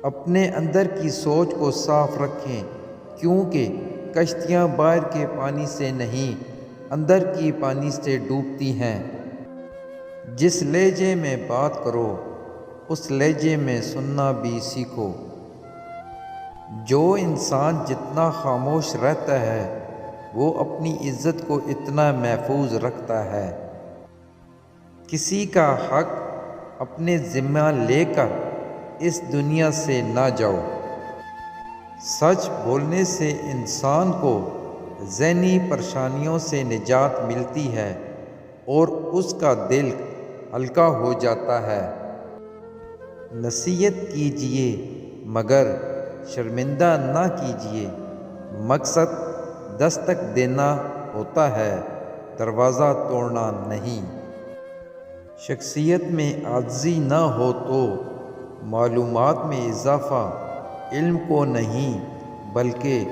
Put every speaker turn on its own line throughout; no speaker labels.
اپنے اندر کی سوچ کو صاف رکھیں، کیونکہ کشتیاں باہر کے پانی سے نہیں، اندر کی پانی سے ڈوبتی ہیں۔ جس لہجے میں بات کرو، اس لہجے میں سننا بھی سیکھو۔ جو انسان جتنا خاموش رہتا ہے، وہ اپنی عزت کو اتنا محفوظ رکھتا ہے۔ کسی کا حق اپنے ذمہ لے کر اس دنیا سے نہ جاؤ۔ سچ بولنے سے انسان کو ذہنی پریشانیوں سے نجات ملتی ہے اور اس کا دل ہلکا ہو جاتا ہے۔ نصیحت کیجیے مگر شرمندہ نہ کیجیے۔ مقصد دستک دینا ہوتا ہے، دروازہ توڑنا نہیں۔ شخصیت میں عاجزی نہ ہو تو معلومات میں اضافہ علم کو نہیں بلکہ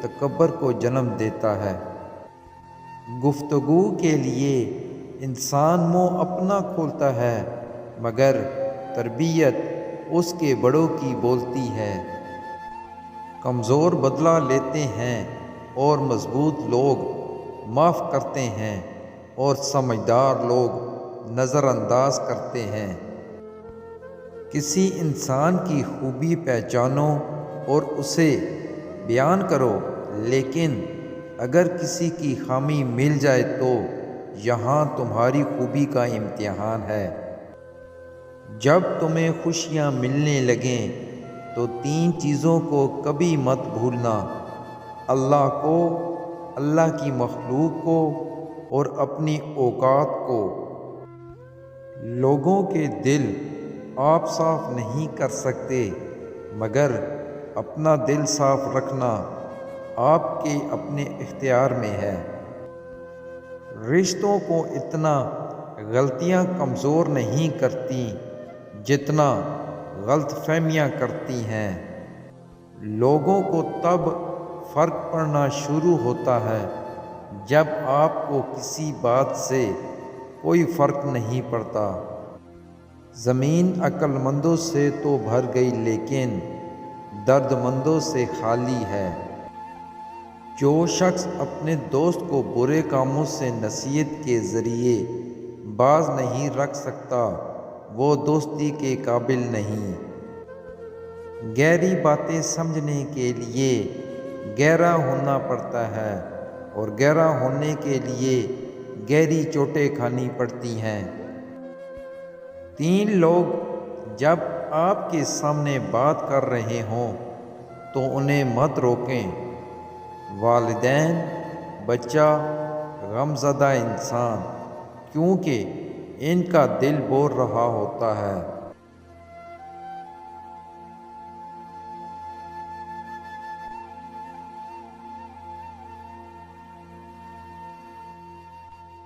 تکبر کو جنم دیتا ہے۔ گفتگو کے لیے انسان منہ اپنا کھولتا ہے مگر تربیت اس کے بڑوں کی بولتی ہے۔ کمزور بدلہ لیتے ہیں اور مضبوط لوگ معاف کرتے ہیں اور سمجھدار لوگ نظر انداز کرتے ہیں۔ کسی انسان کی خوبی پہچانو اور اسے بیان کرو، لیکن اگر کسی کی خامی مل جائے تو یہاں تمہاری خوبی کا امتحان ہے۔ جب تمہیں خوشیاں ملنے لگیں تو 3 چیزوں کو کبھی مت بھولنا: اللہ کو، اللہ کی مخلوق کو اور اپنی اوقات کو۔ لوگوں کے دل آپ صاف نہیں کر سکتے، مگر اپنا دل صاف رکھنا آپ کے اپنے اختیار میں ہے۔ رشتوں کو اتنا غلطیاں کمزور نہیں کرتی جتنا غلط فہمیاں کرتی ہیں۔ لوگوں کو تب فرق پڑنا شروع ہوتا ہے جب آپ کو کسی بات سے کوئی فرق نہیں پڑتا۔ زمین عقل مندوں سے تو بھر گئی لیکن درد مندوں سے خالی ہے۔ جو شخص اپنے دوست کو برے کاموں سے نصیحت کے ذریعے باز نہیں رکھ سکتا، وہ دوستی کے قابل نہیں۔ گہری باتیں سمجھنے کے لیے گہرا ہونا پڑتا ہے اور گہرا ہونے کے لیے گہری چوٹیں کھانی پڑتی ہیں۔ 3 لوگ جب آپ کے سامنے بات کر رہے ہوں تو انہیں مت روکیں: والدین، بچہ، غمزدہ انسان، کیونکہ ان کا دل بول رہا ہوتا ہے۔